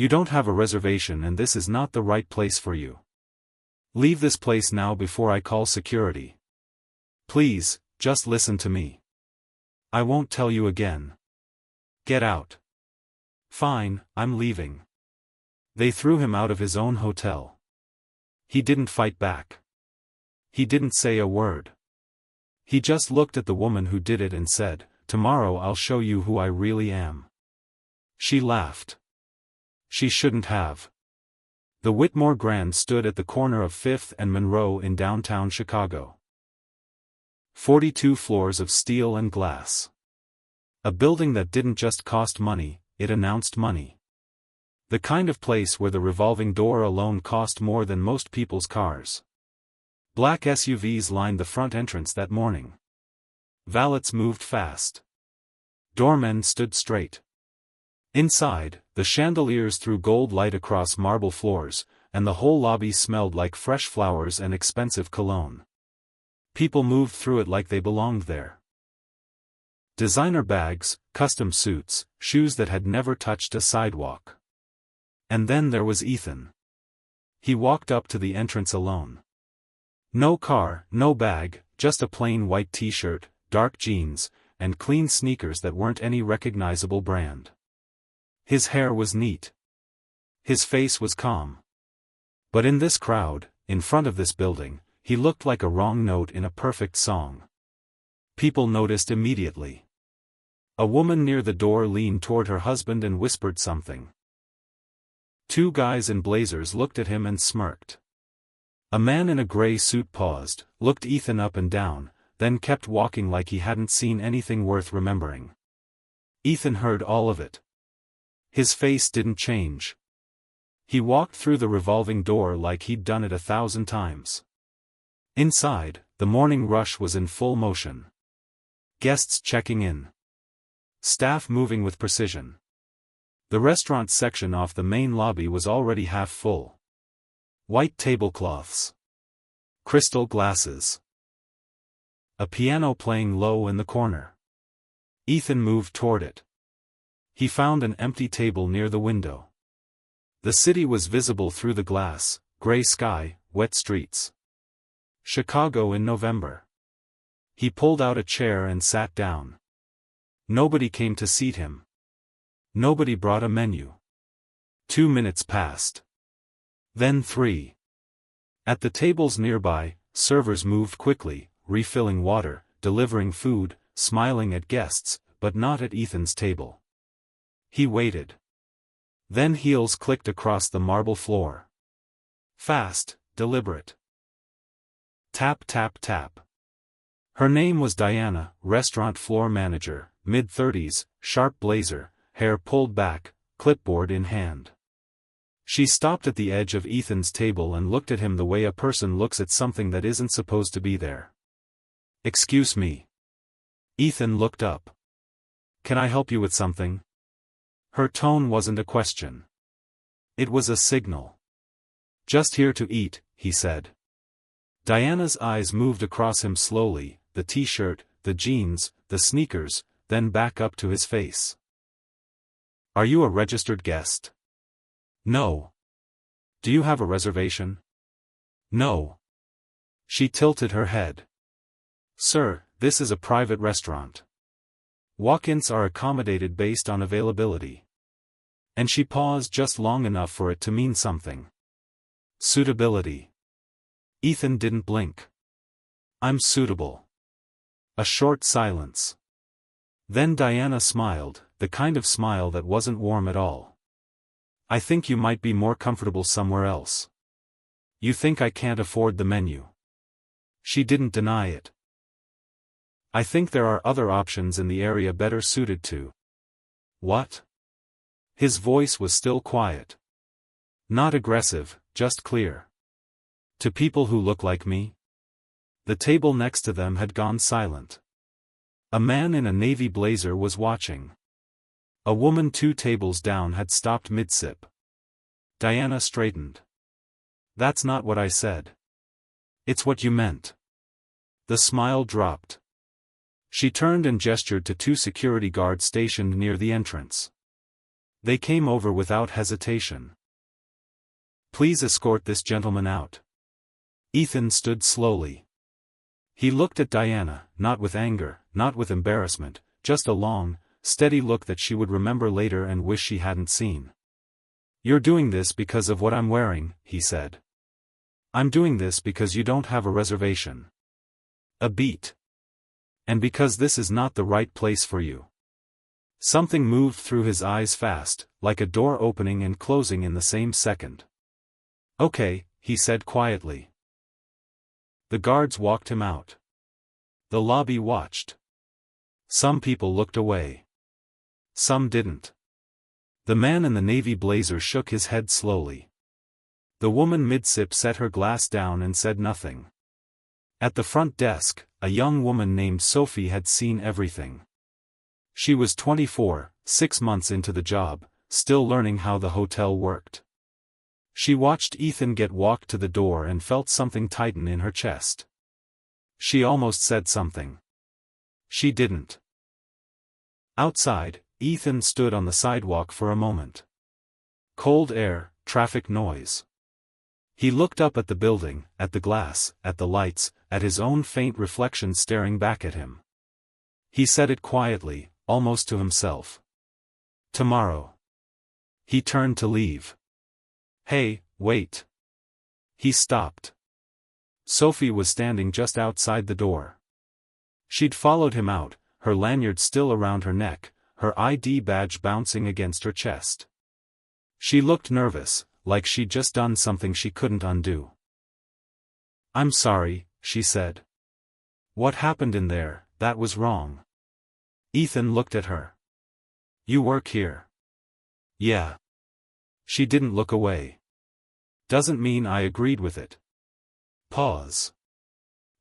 You don't have a reservation and this is not the right place for you. Leave this place now before I call security. Please, just listen to me. I won't tell you again. Get out. Fine, I'm leaving. They threw him out of his own hotel. He didn't fight back. He didn't say a word. He just looked at the woman who did it and said, "Tomorrow I'll show you who I really am." She laughed. She shouldn't have. The Whitmore Grand stood at the corner of 5th and Monroe in downtown Chicago. 42 floors of steel and glass. A building that didn't just cost money, it announced money. The kind of place where the revolving door alone cost more than most people's cars. Black SUVs lined the front entrance that morning. Valets moved fast. Doormen stood straight. Inside, the chandeliers threw gold light across marble floors, and the whole lobby smelled like fresh flowers and expensive cologne. People moved through it like they belonged there. Designer bags, custom suits, shoes that had never touched a sidewalk. And then there was Ethan. He walked up to the entrance alone. No car, no bag, just a plain white t-shirt, dark jeans, and clean sneakers that weren't any recognizable brand. His hair was neat. His face was calm. But in this crowd, in front of this building, he looked like a wrong note in a perfect song. People noticed immediately. A woman near the door leaned toward her husband and whispered something. Two guys in blazers looked at him and smirked. A man in a gray suit paused, looked Ethan up and down, then kept walking like he hadn't seen anything worth remembering. Ethan heard all of it. His face didn't change. He walked through the revolving door like he'd done it 1,000 times. Inside, the morning rush was in full motion. Guests checking in. Staff moving with precision. The restaurant section off the main lobby was already half full. White tablecloths. Crystal glasses. A piano playing low in the corner. Ethan moved toward it. He found an empty table near the window. The city was visible through the glass, gray sky, wet streets. Chicago in November. He pulled out a chair and sat down. Nobody came to seat him. Nobody brought a menu. 2 minutes passed. Then 3. At the tables nearby, servers moved quickly, refilling water, delivering food, smiling at guests, but not at Ethan's table. He waited. Then heels clicked across the marble floor. Fast, deliberate. Tap tap tap. Her name was Diana, restaurant floor manager, mid-30s, sharp blazer, hair pulled back, clipboard in hand. She stopped at the edge of Ethan's table and looked at him the way a person looks at something that isn't supposed to be there. "Excuse me." Ethan looked up. "Can I help you with something?" Her tone wasn't a question. It was a signal. "Just here to eat," he said. Diana's eyes moved across him slowly, the t-shirt, the jeans, the sneakers, then back up to his face. "Are you a registered guest?" "No." "Do you have a reservation?" "No." She tilted her head. "Sir, this is a private restaurant. Walk-ins are accommodated based on availability." And she paused just long enough for it to mean something. Suitability. Ethan didn't blink. "I'm suitable." A short silence. Then Diana smiled, the kind of smile that wasn't warm at all. "I think you might be more comfortable somewhere else. You think I can't afford the menu." She didn't deny it. "I think there are other options in the area better suited to." "What?" His voice was still quiet. Not aggressive, just clear. "To people who look like me?" The table next to them had gone silent. A man in a navy blazer was watching. A woman 2 tables down had stopped mid-sip. Diana straightened. "That's not what I said." "It's what you meant." The smile dropped. She turned and gestured to 2 security guards stationed near the entrance. They came over without hesitation. "Please escort this gentleman out." Ethan stood slowly. He looked at Diana, not with anger, not with embarrassment, just a long, steady look that she would remember later and wish she hadn't seen. "You're doing this because of what I'm wearing," he said. "I'm doing this because you don't have a reservation. A beat. And because this is not the right place for you." Something moved through his eyes fast, like a door opening and closing in the same second. "Okay," he said quietly. The guards walked him out. The lobby watched. Some people looked away. Some didn't. The man in the navy blazer shook his head slowly. The woman mid-sip set her glass down and said nothing. At the front desk, a young woman named Sophie had seen everything. She was 24, 6 months into the job, still learning how the hotel worked. She watched Ethan get walked to the door and felt something tighten in her chest. She almost said something. She didn't. Outside, Ethan stood on the sidewalk for a moment. Cold air, traffic noise. He looked up at the building, at the glass, at the lights, at his own faint reflection staring back at him. He said it quietly, almost to himself. "Tomorrow." He turned to leave. "Hey, wait." He stopped. Sophie was standing just outside the door. She'd followed him out, her lanyard still around her neck, her ID badge bouncing against her chest. She looked nervous, like she'd just done something she couldn't undo. "I'm sorry," she said. "What happened in there, that was wrong." Ethan looked at her. "You work here?" "Yeah." She didn't look away. "Doesn't mean I agreed with it." Pause.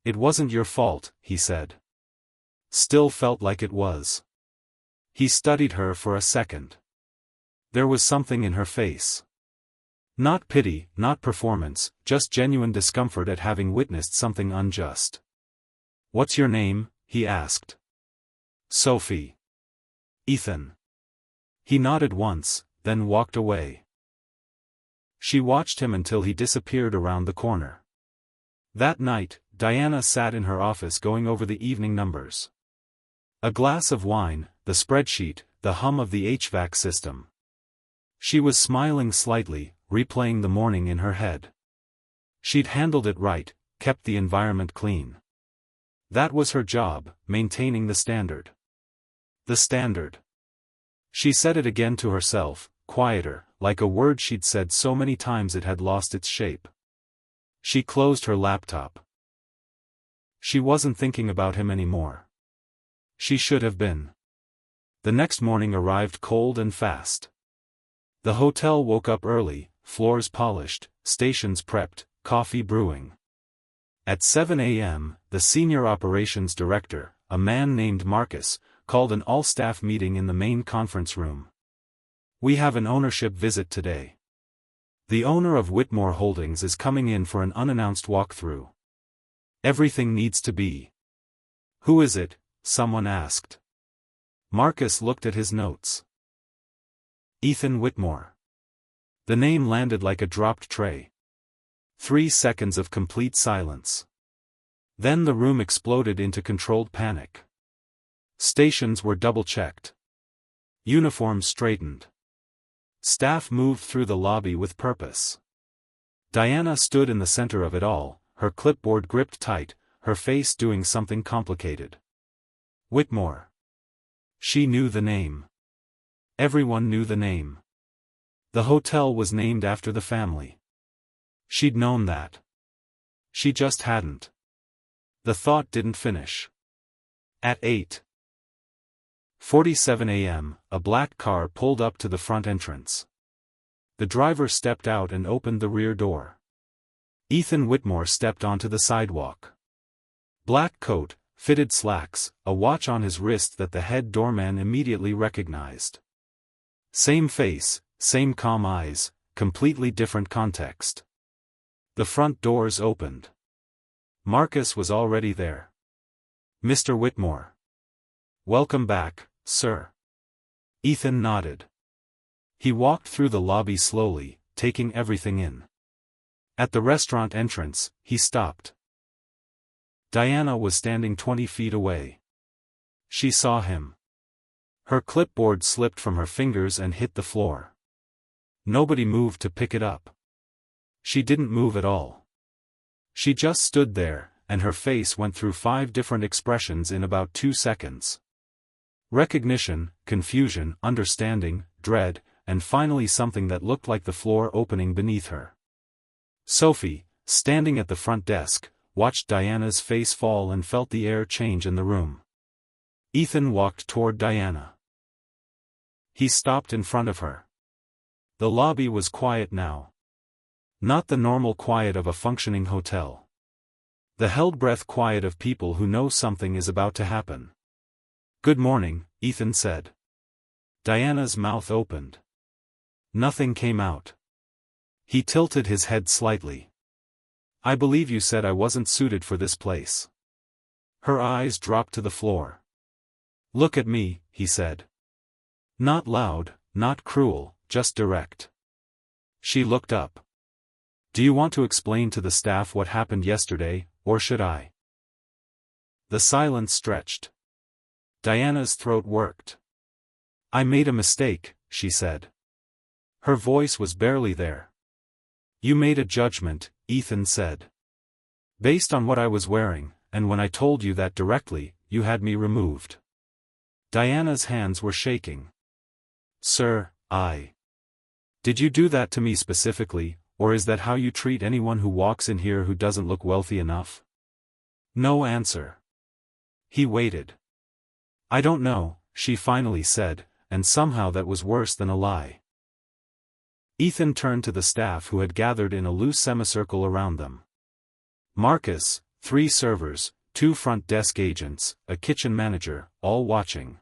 "It wasn't your fault," he said. Still felt like it was. He studied her for a second. There was something in her face. Not pity, not performance, just genuine discomfort at having witnessed something unjust. "What's your name?" he asked. "Sophie." "Ethan." He nodded once, then walked away. She watched him until he disappeared around the corner. That night, Diana sat in her office going over the evening numbers. A glass of wine, the spreadsheet, the hum of the HVAC system. She was smiling slightly, replaying the morning in her head. She'd handled it right, kept the environment clean. That was her job, maintaining the standard. The standard. She said it again to herself, quieter, like a word she'd said so many times it had lost its shape. She closed her laptop. She wasn't thinking about him anymore. She should have been. The next morning arrived cold and fast. The hotel woke up early, floors polished, stations prepped, coffee brewing. At 7 a.m., the senior operations director, a man named Marcus, called an all-staff meeting in the main conference room. "We have an ownership visit today. The owner of Whitmore Holdings is coming in for an unannounced walkthrough. Everything needs to be." "Who is it?" someone asked. Marcus looked at his notes. "Ethan Whitmore." The name landed like a dropped tray. 3 seconds of complete silence. Then the room exploded into controlled panic. Stations were double-checked. Uniforms straightened. Staff moved through the lobby with purpose. Diana stood in the center of it all, her clipboard gripped tight, her face doing something complicated. Whitmore. She knew the name. Everyone knew the name. The hotel was named after the family. She'd known that. She just hadn't. The thought didn't finish. At 8:47 a.m., a black car pulled up to the front entrance. The driver stepped out and opened the rear door. Ethan Whitmore stepped onto the sidewalk. Black coat, fitted slacks, a watch on his wrist that the head doorman immediately recognized. Same face, same calm eyes, completely different context. The front doors opened. Marcus was already there. "Mr. Whitmore. Welcome back, sir." Ethan nodded. He walked through the lobby slowly, taking everything in. At the restaurant entrance, he stopped. Diana was standing 20 feet away. She saw him. Her clipboard slipped from her fingers and hit the floor. Nobody moved to pick it up. She didn't move at all. She just stood there, and her face went through 5 different expressions in about 2 seconds. Recognition, confusion, understanding, dread, and finally something that looked like the floor opening beneath her. Sophie, standing at the front desk, watched Diana's face fall and felt the air change in the room. Ethan walked toward Diana. He stopped in front of her. The lobby was quiet now. Not the normal quiet of a functioning hotel. The held-breath quiet of people who know something is about to happen. "Good morning," Ethan said. Diana's mouth opened. Nothing came out. He tilted his head slightly. "I believe you said I wasn't suited for this place." Her eyes dropped to the floor. "Look at me," he said. Not loud, not cruel, just direct. She looked up. "Do you want to explain to the staff what happened yesterday, or should I?" The silence stretched. Diana's throat worked. "I made a mistake," she said. Her voice was barely there. "You made a judgment," Ethan said. "Based on what I was wearing, and when I told you that directly, you had me removed." Diana's hands were shaking. "Sir, Did you do that to me specifically, or is that how you treat anyone who walks in here who doesn't look wealthy enough?" No answer. He waited. "I don't know," she finally said, and somehow that was worse than a lie. Ethan turned to the staff who had gathered in a loose semicircle around them. Marcus, 3 servers, 2 front desk agents, a kitchen manager, all watching.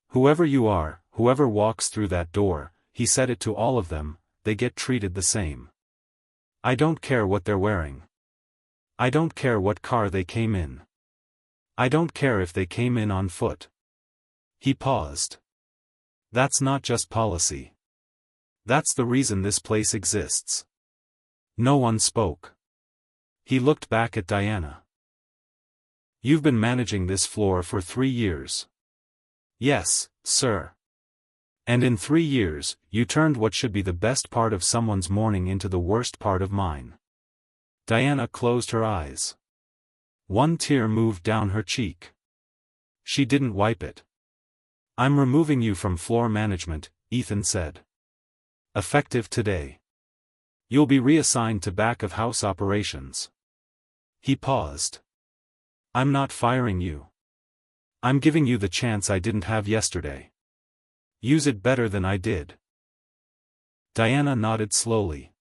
"Whoever you are, whoever walks through that door," he said it to all of them, "they get treated the same. I don't care what they're wearing. I don't care what car they came in. I don't care if they came in on foot." He paused. "That's not just policy. That's the reason this place exists." No one spoke. He looked back at Diana. "You've been managing this floor for 3 years." "Yes, sir. And in 3 years, you turned what should be the best part of someone's morning into the worst part of mine." Diana closed her eyes. One tear moved down her cheek. She didn't wipe it. "I'm removing you from floor management," Ethan said. "Effective today. You'll be reassigned to back-of-house operations." He paused. "I'm not firing you. I'm giving you the chance I didn't have yesterday. Use it better than I did." Diana nodded slowly.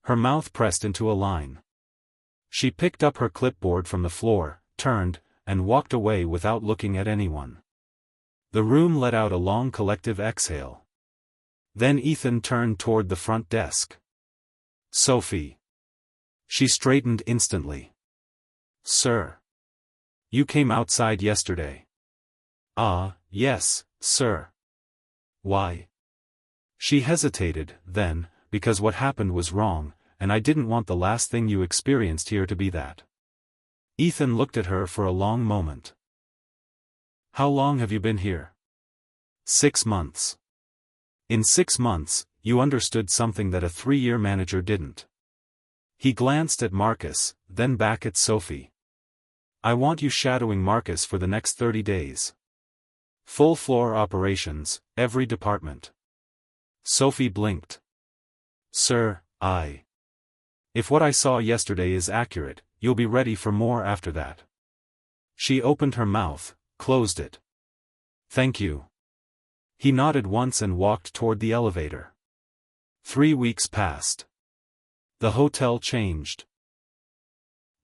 Her mouth pressed into a line. She picked up her clipboard from the floor, turned, and walked away without looking at anyone. The room let out a long collective exhale. Then Ethan turned toward the front desk. "Sophie." She straightened instantly. "Sir. You came outside yesterday." "Ah, yes, sir." "Why?" She hesitated, then, "Because what happened was wrong, and I didn't want the last thing you experienced here to be that." Ethan looked at her for a long moment. "How long have you been here?" 6 months. In 6 months, you understood something that a 3-year manager didn't." He glanced at Marcus, then back at Sophie. "I want you shadowing Marcus for the next 30 days. Full floor operations, every department." Sophie blinked. "Sir, If what I saw yesterday is accurate, you'll be ready for more after that." She opened her mouth, closed it. "Thank you." He nodded once and walked toward the elevator. 3 weeks passed. The hotel changed.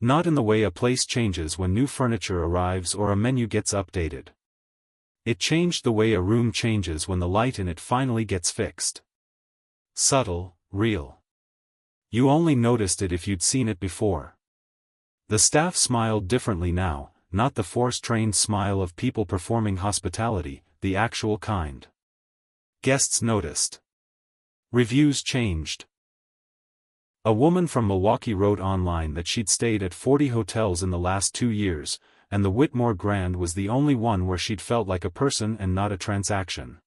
Not in the way a place changes when new furniture arrives or a menu gets updated. It changed the way a room changes when the light in it finally gets fixed. Subtle, real. You only noticed it if you'd seen it before. The staff smiled differently now, not the force-trained smile of people performing hospitality, the actual kind. Guests noticed. Reviews changed. A woman from Milwaukee wrote online that she'd stayed at 40 hotels in the last 2 years, and the Whitmore Grand was the only one where she'd felt like a person and not a transaction.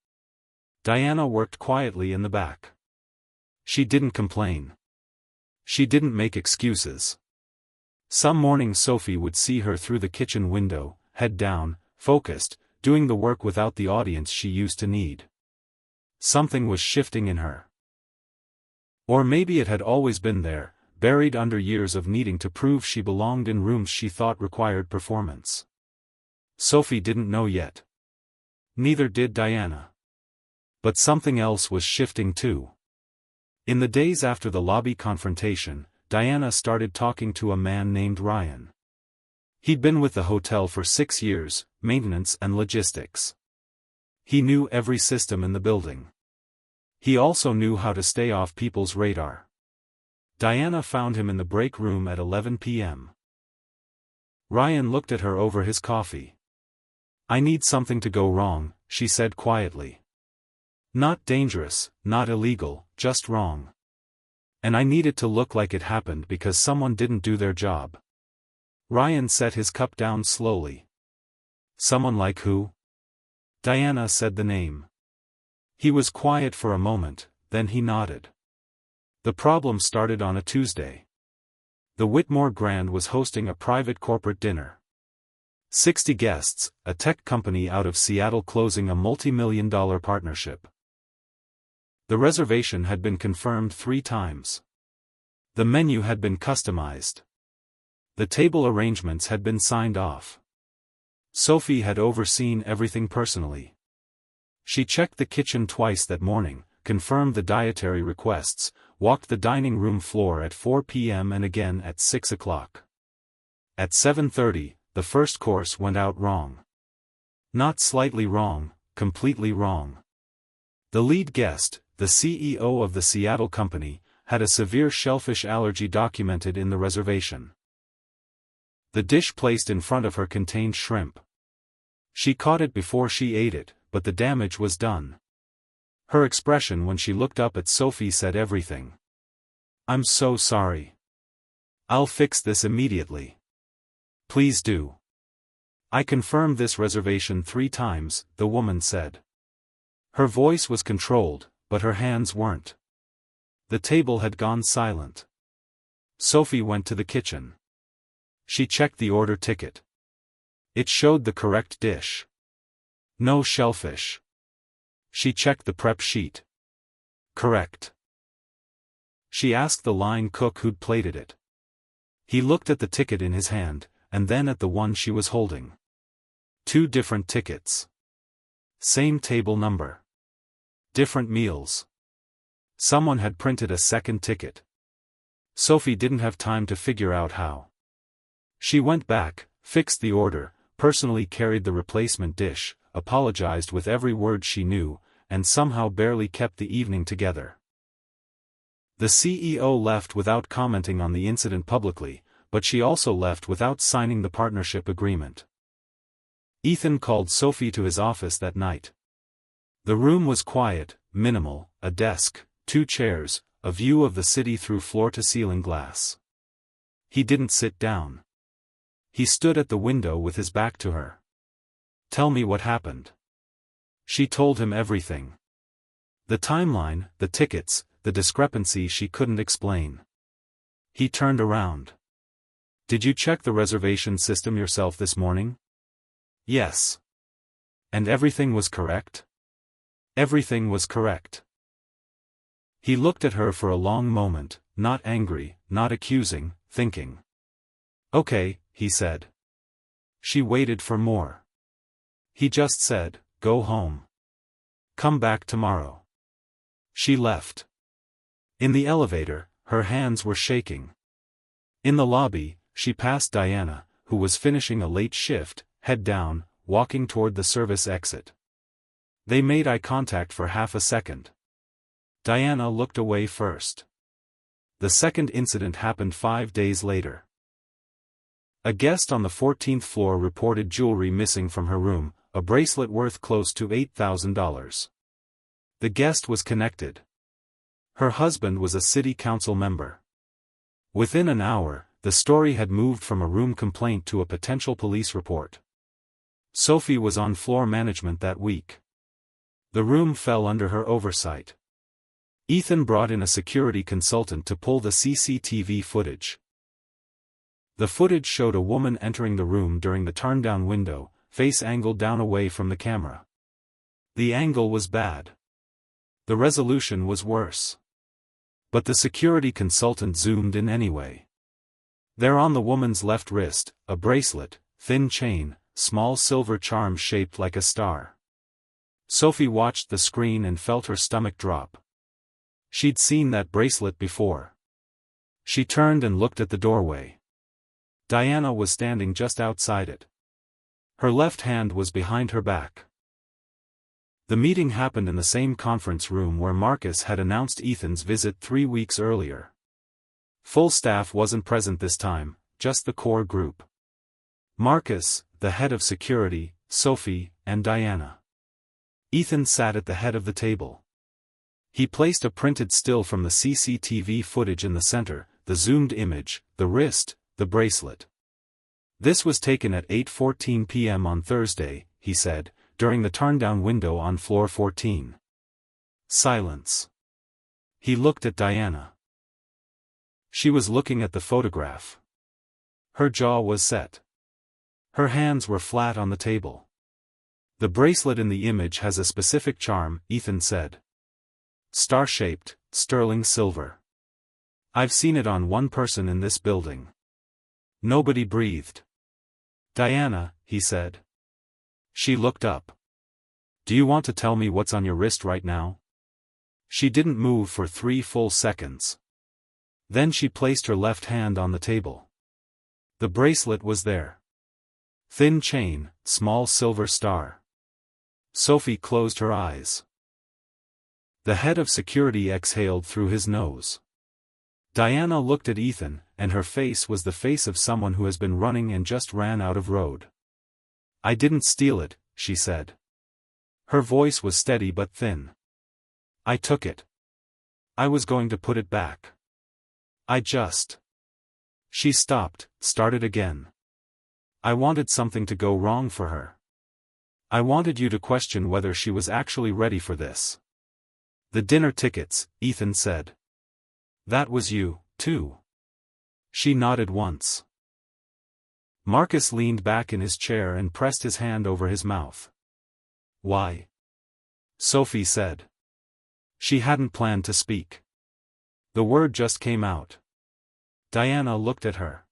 Diana worked quietly in the back. She didn't complain. She didn't make excuses. Some mornings Sophie would see her through the kitchen window, head down, focused, doing the work without the audience she used to need. Something was shifting in her. Or maybe it had always been there, buried under years of needing to prove she belonged in rooms she thought required performance. Sophie didn't know yet. Neither did Diana. But something else was shifting too. In the days after the lobby confrontation, Diana started talking to a man named Ryan. He'd been with the hotel for 6 years, maintenance and logistics. He knew every system in the building. He also knew how to stay off people's radar. Diana found him in the break room at 11 p.m. Ryan looked at her over his coffee. "I need something to go wrong," she said quietly. "Not dangerous, not illegal, just wrong. And I need it to look like it happened because someone didn't do their job." Ryan set his cup down slowly. "Someone like who?" Diana said the name. He was quiet for a moment, then he nodded. The problem started on a Tuesday. The Whitmore Grand was hosting a private corporate dinner. 60 guests, a tech company out of Seattle closing a multi-million-dollar partnership. The reservation had been confirmed 3 times. The menu had been customized. The table arrangements had been signed off. Sophie had overseen everything personally. She checked the kitchen twice that morning, confirmed the dietary requests, walked the dining room floor at 4 p.m. and again at 6 o'clock. At 7:30, the first course went out wrong. Not slightly wrong, completely wrong. The lead guest, the CEO of the Seattle company, had a severe shellfish allergy documented in the reservation. The dish placed in front of her contained shrimp. She caught it before she ate it, but the damage was done. Her expression when she looked up at Sophie said everything. "I'm so sorry. I'll fix this immediately." "Please do." "I confirmed this reservation 3 times, the woman said. Her voice was controlled, but her hands weren't. The table had gone silent. Sophie went to the kitchen. She checked the order ticket. It showed the correct dish. No shellfish. She checked the prep sheet. Correct. She asked the line cook who'd plated it. He looked at the ticket in his hand, and then at the one she was holding. 2 different tickets. Same table number. Different meals. Someone had printed a second ticket. Sophie didn't have time to figure out how. She went back, fixed the order, personally carried the replacement dish, apologized with every word she knew, and somehow barely kept the evening together. The CEO left without commenting on the incident publicly, but she also left without signing the partnership agreement. Ethan called Sophie to his office that night. The room was quiet, minimal, a desk, 2 chairs, a view of the city through floor-to-ceiling glass. He didn't sit down. He stood at the window with his back to her. "Tell me what happened." She told him everything. The timeline, the tickets, the discrepancy she couldn't explain. He turned around. "Did you check the reservation system yourself this morning?" "Yes." "And everything was correct?" "Everything was correct." He looked at her for a long moment, not angry, not accusing, thinking. "Okay," he said. She waited for more. He just said, "Go home. Come back tomorrow." She left. In the elevator, her hands were shaking. In the lobby, she passed Diana, who was finishing a late shift, head down, walking toward the service exit. They made eye contact for half a second. Diana looked away first. The second incident happened 5 days later. A guest on the 14th floor reported jewelry missing from her room, a bracelet worth close to $8,000. The guest was connected. Her husband was a city council member. Within an hour, the story had moved from a room complaint to a potential police report. Sophie was on floor management that week. The room fell under her oversight. Ethan brought in a security consultant to pull the CCTV footage. The footage showed a woman entering the room during the turn-down window, face angled down away from the camera. The angle was bad. The resolution was worse. But the security consultant zoomed in anyway. There on the woman's left wrist, a bracelet, thin chain, small silver charm shaped like a star. Sophie watched the screen and felt her stomach drop. She'd seen that bracelet before. She turned and looked at the doorway. Diana was standing just outside it. Her left hand was behind her back. The meeting happened in the same conference room where Marcus had announced Ethan's visit 3 weeks earlier. Full staff wasn't present this time, just the core group. Marcus, the head of security, Sophie, and Diana. Ethan sat at the head of the table. He placed a printed still from the CCTV footage in the center, the zoomed image, the wrist, the bracelet. This was taken at 8:14 p.m. on Thursday, he said, during the turn-down window on floor 14. Silence. He looked at Diana. She was looking at the photograph. Her jaw was set. Her hands were flat on the table. The bracelet in the image has a specific charm, Ethan said. Star-shaped, sterling silver. I've seen it on one person in this building. Nobody breathed. Diana, he said. She looked up. Do you want to tell me what's on your wrist right now? She didn't move for 3 full seconds. Then she placed her left hand on the table. The bracelet was there. Thin chain, small silver star. Sophie closed her eyes. The head of security exhaled through his nose. Diana looked at Ethan, and her face was the face of someone who has been running and just ran out of road. I didn't steal it, she said. Her voice was steady but thin. I took it. I was going to put it back. She stopped, started again. I wanted something to go wrong for her. I wanted you to question whether she was actually ready for this. The dinner tickets, Ethan said. That was you, too. She nodded once. Marcus leaned back in his chair and pressed his hand over his mouth. Why? Sophie said. She hadn't planned to speak. The word just came out. Diana looked at her.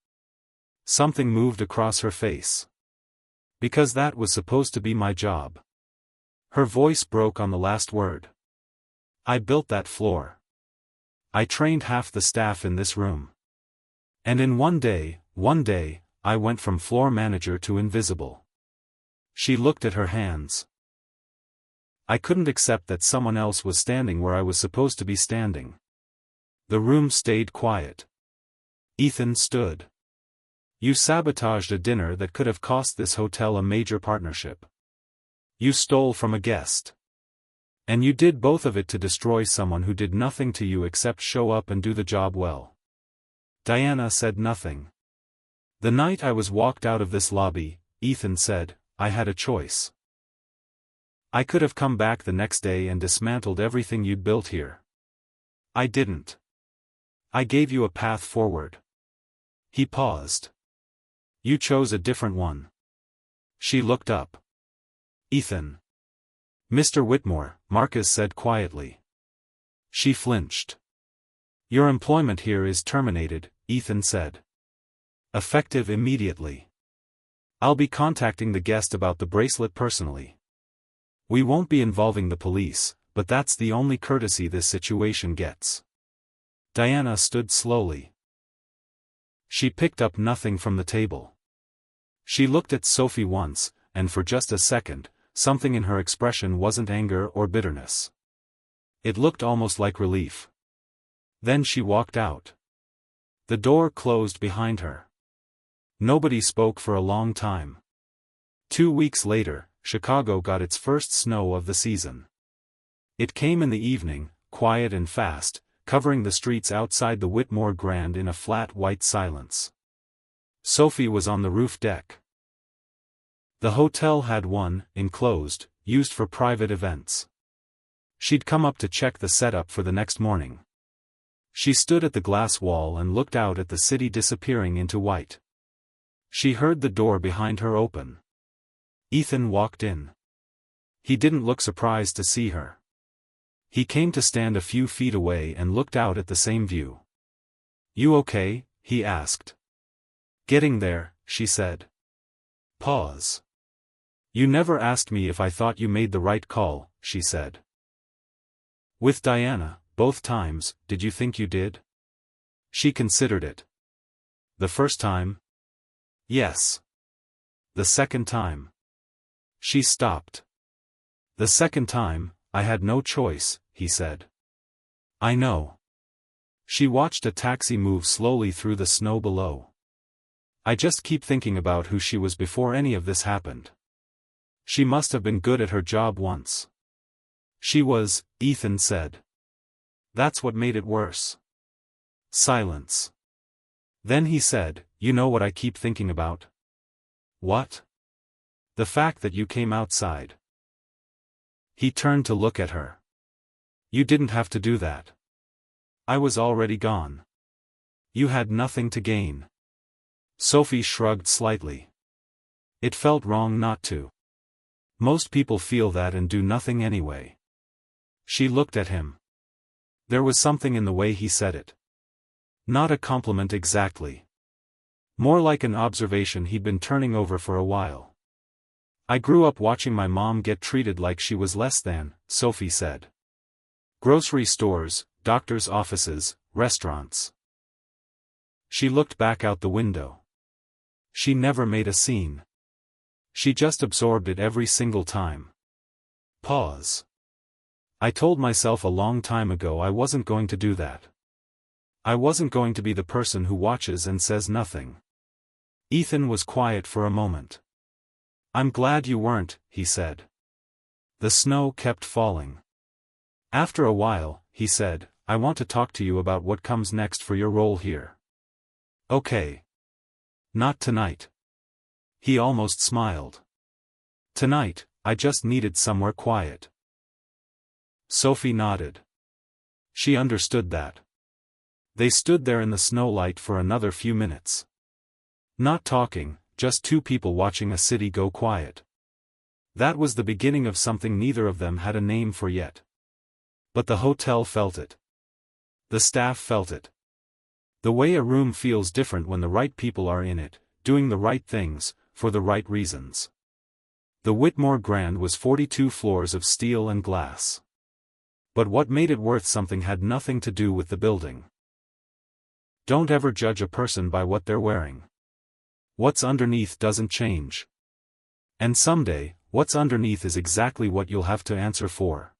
Something moved across her face. Because that was supposed to be my job. Her voice broke on the last word. I built that floor. I trained half the staff in this room. And in one day, I went from floor manager to invisible. She looked at her hands. I couldn't accept that someone else was standing where I was supposed to be standing. The room stayed quiet. Ethan stood. You sabotaged a dinner that could have cost this hotel a major partnership. You stole from a guest. And you did both of it to destroy someone who did nothing to you except show up and do the job well. Diana said nothing. The night I was walked out of this lobby, Ethan said, I had a choice. I could have come back the next day and dismantled everything you'd built here. I didn't. I gave you a path forward. He paused. You chose a different one. She looked up. Ethan. Mr. Whitmore, Marcus said quietly. She flinched. Your employment here is terminated, Ethan said. Effective immediately. I'll be contacting the guest about the bracelet personally. We won't be involving the police, but that's the only courtesy this situation gets. Diana stood slowly. She picked up nothing from the table. She looked at Sophie once, and for just a second, something in her expression wasn't anger or bitterness. It looked almost like relief. Then she walked out. The door closed behind her. Nobody spoke for a long time. 2 weeks later, Chicago got its first snow of the season. It came in the evening, quiet and fast, covering the streets outside the Whitmore Grand in a flat white silence. Sophie was on the roof deck. The hotel had one, enclosed, used for private events. She'd come up to check the setup for the next morning. She stood at the glass wall and looked out at the city disappearing into white. She heard the door behind her open. Ethan walked in. He didn't look surprised to see her. He came to stand a few feet away and looked out at the same view. "You okay?" he asked. "Getting there," she said. Pause. "You never asked me if I thought you made the right call," she said. "With Diana, both times, did you think you did?" She considered it. "The first time?" "Yes." "The second time?" She stopped. "The second time, I had no choice," he said. "I know." She watched a taxi move slowly through the snow below. "I just keep thinking about who she was before any of this happened. She must have been good at her job once." "She was," Ethan said. "That's what made it worse." Silence. Then he said, "You know what I keep thinking about?" "What?" "The fact that you came outside." He turned to look at her. "You didn't have to do that. I was already gone. You had nothing to gain." Sophie shrugged slightly. It felt wrong not to. Most people feel that and do nothing anyway. She looked at him. There was something in the way he said it. Not a compliment exactly. More like an observation he'd been turning over for a while. "I grew up watching my mom get treated like she was less than," Sophie said. "Grocery stores, doctors' offices, restaurants." She looked back out the window. She never made a scene. She just absorbed it every single time. Pause. "I told myself a long time ago I wasn't going to do that. I wasn't going to be the person who watches and says nothing." Ethan was quiet for a moment. "I'm glad you weren't," he said. The snow kept falling. After a while, he said, "I want to talk to you about what comes next for your role here." "Okay." "Not tonight." He almost smiled. "Tonight, I just needed somewhere quiet." Sophie nodded. She understood that. They stood there in the snowlight for another few minutes. Not talking, just two people watching a city go quiet. That was the beginning of something neither of them had a name for yet. But the hotel felt it. The staff felt it. The way a room feels different when the right people are in it, doing the right things, for the right reasons. The Whitmore Grand was 42 floors of steel and glass. But what made it worth something had nothing to do with the building. Don't ever judge a person by what they're wearing. What's underneath doesn't change. And someday, what's underneath is exactly what you'll have to answer for.